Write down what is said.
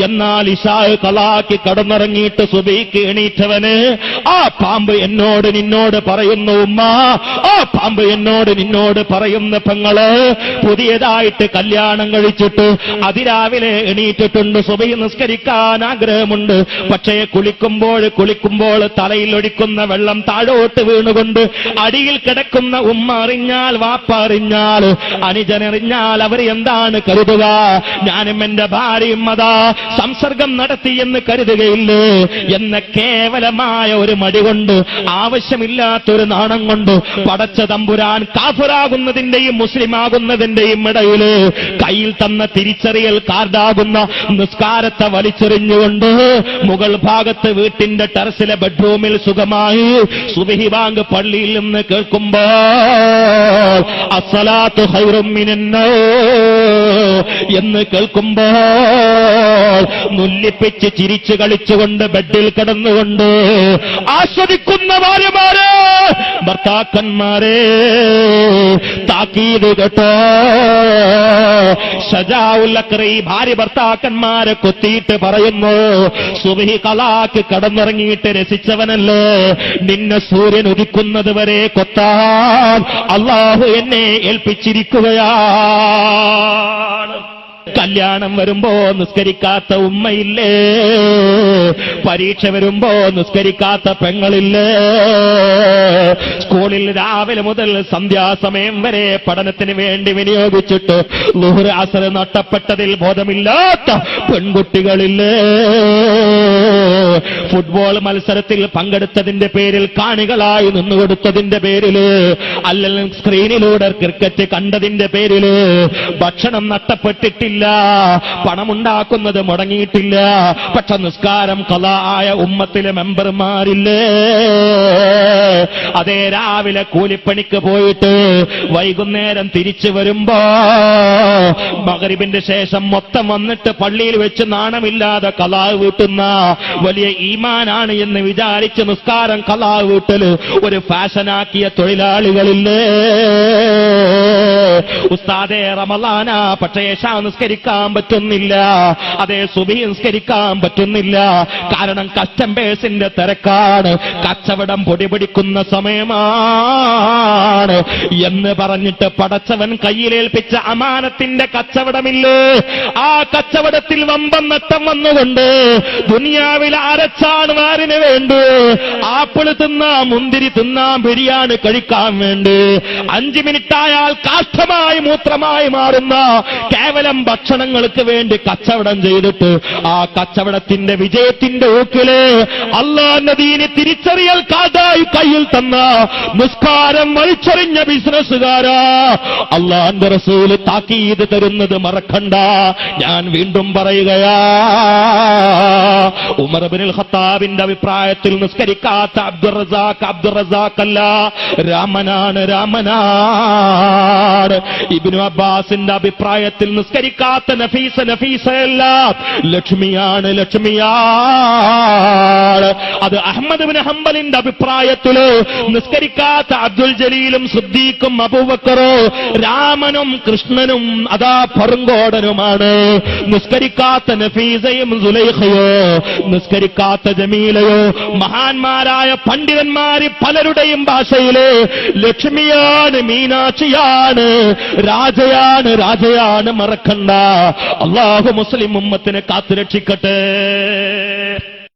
എന്നാൽ ഇശാ ഖലാക്കി കടന്നിറങ്ങിയിട്ട് സുബഹിക്ക് എണീറ്റവന് ആ പാമ്പ് എന്നോട് നിന്നോട് പറയുന്നു ഉമ്മ, ആ പാമ്പ് എന്നോട് നിന്നോട് പറയുന്ന പെങ്ങള് പുതിയതായിട്ട് കല്യാണം കഴിച്ചിട്ട് അതിരാവിലെ എണീറ്റിട്ടുണ്ട്, സുബഹി നിസ്കരിക്കാൻ ആഗ്രഹമുണ്ട്, പക്ഷേ കുളിക്കുമ്പോൾ തലയിൽ ഒഴിക്കുന്ന വെള്ളം താഴോട്ട് വീണുകൊണ്ട് അടിയിൽ കിടക്കുന്ന ഉമ്മ അറിഞ്ഞാൽ, വാപ്പ അറിഞ്ഞാൽ, അനുജനറിഞ്ഞാൽ അവർ എന്താണ് കരുതുക? ഞാനും എന്റെ ഭാര്യയും അതാ സംസർഗം നടത്തിയെന്ന് കരുതുകയില്ലേ എന്ന കേവലമായ ഒരു മടി കൊണ്ട്, ആവശ്യമില്ലാത്തൊരു നാണം കൊണ്ട് പടച്ച തമ്പുരാൻ കാഫിറാകുന്നതിന്റെയും മുസ്ലിമാകുന്നതിന്റെയും ഇടയില് കയ്യിൽ തന്ന തിരിച്ചറിയൽ കാർഡാകുന്ന നിസ്കാരത്തെ വലിച്ചെറിഞ്ഞുകൊണ്ട് മുകൾ ഭാഗത്ത് വീട്ടിന്റെ ടെറസിലെ ബെഡ്റൂമിൽ സുഖമായി സുബ്ഹി ബാങ്ക് പള്ളിയിൽ നിന്ന് കേൾക്കുമ്പോൾ അസ്സലാത്തു ഖൈറും മിനന്നൗം എന്ന് കേൾക്കുമ്പോൾ നുല്ലിപ്പിച്ച് ചിരിച്ചു കളിച്ചുകൊണ്ട് ബെഡിൽ കിടന്നുകൊണ്ട് ആസ്വദിക്കുന്ന ഭാര്യമാരെ, ഭർത്താക്കന്മാരെ, താക്കീത് കേട്ടോ. ഷജാഉൽ അക്രി ഭാര്യ ഭർത്താക്കന്മാരെ കൊത്തിയിട്ട് പറയുന്നു, സുബ്ഹി ഖലാക്ക് കടന്നിറങ്ങിയിട്ട് രസിച്ചവനല്ലേ, നിന്നെ സൂര്യൻ ഉദിക്കുന്നത് വരെ കൊത്താൻ അല്ലാഹു എന്നെ ഏൽപ്പിച്ചിരിക്കുകയാണ്. കല്യാണം വരുമ്പോ നിസ്കരിക്കാത്ത ഉമ്മയില്ലേ, പരീക്ഷ വരുമ്പോ നിസ്കരിക്കാത്ത പെങ്ങളില്ലേ, സ്കൂളിൽ രാവിലെ മുതൽ സന്ധ്യാസമയം വരെ പഠനത്തിന് വേണ്ടി വിനിയോഗിച്ചിട്ട് ളുഹ്ർ അസ്ർ നഷ്ടപ്പെട്ടതിൽ ബോധമില്ലാത്ത പെൺകുട്ടികളില്ലേ, ഫുട്ബോൾ മത്സരത്തിൽ പങ്കെടുത്തതിന്റെ പേരിൽ കാണികളായി നിന്നുകൊടുത്തതിന്റെ പേരില്, അല്ലെങ്കിൽ സ്ക്രീനിലൂടെ ക്രിക്കറ്റ് കണ്ടതിന്റെ പേരില് ഭക്ഷണം നഷ്ടപ്പെട്ടിട്ടില്ല, പണമുണ്ടാക്കുന്നത് മുടങ്ങിയിട്ടില്ല, പക്ഷെ നിസ്കാരം ഖളാ ആയ ഉമ്മത്തിലെ മെമ്പർമാരില്ലേ, അതേ രാവിലെ കൂലിപ്പണിക്ക് പോയിട്ട് വൈകുന്നേരം തിരിച്ചു വരുമ്പോ മഗ്രിബിന്റെ ശേഷം മൊത്തം വന്നിട്ട് പള്ളിയിൽ വെച്ച് നാണമില്ലാതെ ഖളാ വീട്ടുന്ന വലിയ ഈമാനാണ് എന്ന് വിചാരിച്ച് നിസ്കാരം ഖളാ വീട്ടല് ഒരു ഫാഷനാക്കിയ തൊഴിലാളികളില്ലേ. ഉസ്താദേ റമളാന, പക്ഷേ ഇശാ നിസ്കരിക്കാൻ പറ്റുന്നില്ല, അതേ സുബ്ഹി നിസ്കരിക്കാൻ പറ്റുന്നില്ല, കാരണം കസ്റ്റമേഴ്സിന്റെ തിരക്കാണ്, കച്ചവടം പൊടിപിടിക്കുന്ന സമയമാണ് എന്ന് പറഞ്ഞിട്ട് പടച്ചവൻ കയ്യിലേൽപ്പിച്ച അമാനത്തിന്റെ കച്ചവടമില്ലേ, ആ കച്ചവടത്തിൽ വമ്പൻ നഷ്ടം വന്നുകൊണ്ട് ദുനിയാവിൽ അരച്ചാണ് വാരിന് വേണ്ടി ആപ്പിള് തിന്നാം, മുന്തിരി തിന്നാം, ബിരിയാണി കഴിക്കാൻ വേണ്ടി 5 മിനിറ്റായാൽ കാഷ്ടമായി മൂത്രമായി മാറുന്ന കേവലം ഭക്ഷണങ്ങൾക്ക് വേണ്ടി കച്ചവടം ചെയ്തിട്ട് ആ കച്ചവടത്തിന്റെ വിജയത്തിന്റെ ഊക്കില് അല്ലാഹുവിന്റെ ദീന് തിരിച്ചറിയൽ കാതായി കയ്യിൽ തന്ന നിസ്കാരം വലിച്ചെറിഞ്ഞ ബിസിനസ്സുകാരാ, അല്ലാഹുവിന്റെ റസൂല് താക്കീത് തരുന്നത് മറക്കണ്ട. ഞാൻ വീണ്ടും പറയുകയാ, ഉമർ ഇബ്നുൽ ഖത്താബിന്റെ അഭിപ്രായത്തിൽ നിസ്കരിക്കാത്ത അബ്ദുർ റസാഖ് അല്ല, രാമനാണ്, രാമനാണ്. ഇബ്നു അബ്ബാസിന്റെ അഭിപ്രായത്തിൽ നിസ്കരിക്കാത്ത നഫീസയല്ല, ലക്ഷ്മിയാണ്, ലക്ഷ്മിയാണ്. അത് അഹ്മദ് ഇബ്നു ഹംബലിന്റെ അഭിപ്രായത്തില് നിസ്കരിക്കാത്ത അബ്ദുൽ ജലീലും സിദ്ദീഖും അബൂബക്കറോ രാമനും കൃഷ്ണനും അതാ പറുങ്കോടനുമാണ്. നിസ്കരിക്കാത്ത നഫീസയും സുലൈഖയോ, നിസ്കരിക്കാത്ത ജമീലയോ, മഹാന്മാരായ പണ്ഡിതന്മാര് പലരുടെയും ഭാഷയില് ലക്ഷ്മിയാണ്, മീനാക്ഷിയാണ്, രാജയാണ്, രാജയാണ്, മറക്കണ്ട. അല്ലാഹു മുസ്ലിം ഉമ്മത്തിനെ കാത്തുരക്ഷിക്കട്ടെ.